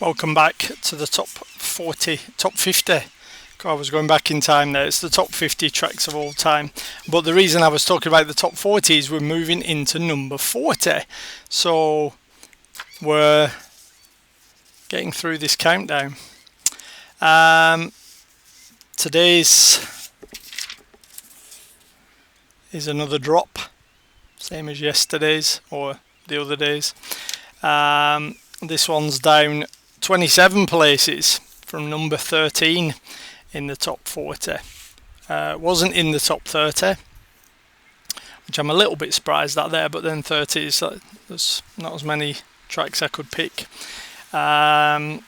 Welcome back to the top 50. God, I was going back in time there. It's the top 50 tracks of all time. But the reason I was talking about the top 40 is we're moving into number 40. So we're getting through this countdown. Today's is another drop, same as yesterday's or the other days. This one's down 27 places from number 13 in the top 40. Wasn't in the top 30, which I'm a little bit surprised at there, but then 30 is there's not as many tracks I could pick. I'm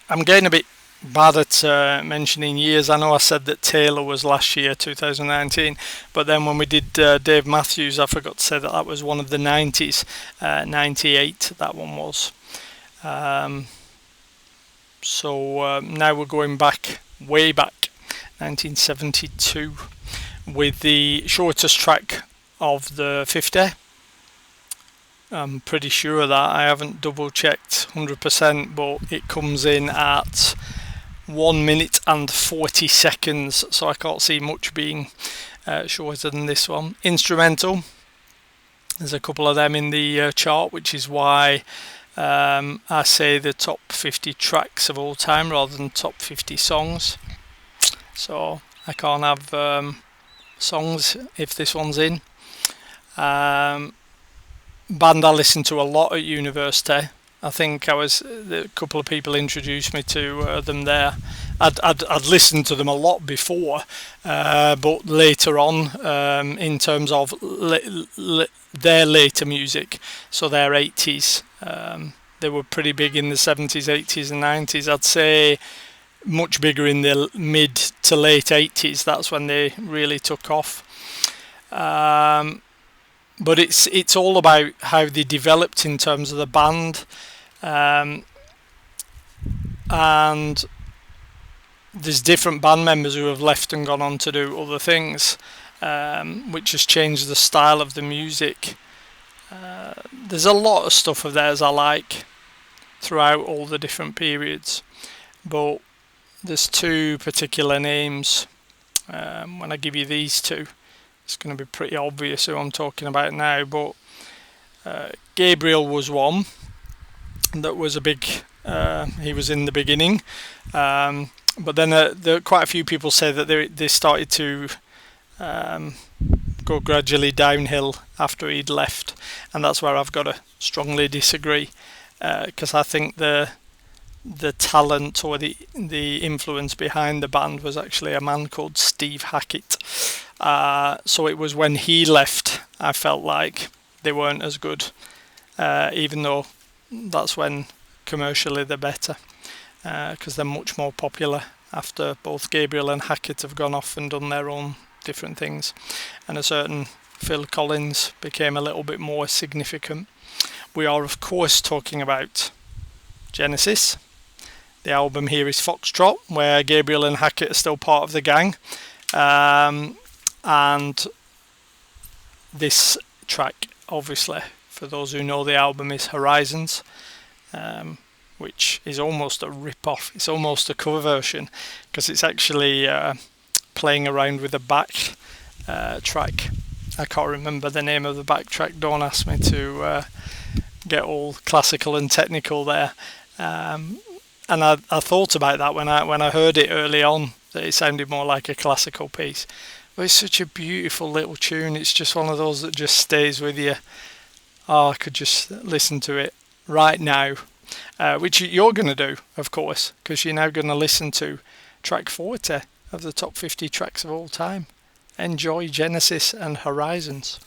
getting a bit bad at mentioning years. I know I said that Taylor was last year, 2019, but then when we did Dave Matthews, I forgot to say that was one of the 90s, 98 that one was. So now we're going back, way back, 1972, with the shortest track of the 50. I'm pretty sure of that. I haven't double checked 100%, but it comes in at 1 minute and 40 seconds, so I can't see much being shorter than this one. Instrumental, there's a couple of them in the chart, which is why I say the top 50 tracks of all time rather than top 50 songs. So I can't have songs if this one's in. Band I listened to a lot at university. I think a couple of people introduced me to them there. I'd listened to them a lot before, but later on, in terms of their later music, so their 80s, they were pretty big in the 70s, 80s and 90s. I'd say much bigger in the mid to late 80s. That's when they really took off. But it's all about how they developed in terms of the band. And there's different band members who have left and gone on to do other things, which has changed the style of the music. There's a lot of stuff of theirs I like throughout all the different periods, but there's two particular names. When I give you these two, it's going to be pretty obvious who I'm talking about now, but Gabriel was one that was a big, he was in the beginning, but then quite a few people say that they started to go gradually downhill after he'd left, and that's where I've got to strongly disagree, because I think the talent or the influence behind the band was actually a man called Steve Hackett. So it was when he left I felt like they weren't as good, even though that's when commercially they're better, because they're much more popular after both Gabriel and Hackett have gone off and done their own different things, and a certain Phil Collins became a little bit more significant. We are of course talking about Genesis. The album here is Foxtrot, where Gabriel and Hackett are still part of the gang, and this track, obviously, for those who know the album, is Horizons, which is almost a rip-off. It's almost a cover version, because it's actually playing around with a back track. I can't remember the name of the back track. Don't ask me to get all classical and technical there. And I thought about that when I heard it early on, that it sounded more like a classical piece. But it's such a beautiful little tune. It's just one of those that just stays with you. Oh, I could just listen to it right now, which you're going to do, of course, because you're now going to listen to track 40 of the top 50 tracks of all time. Enjoy Genesis and Horizons.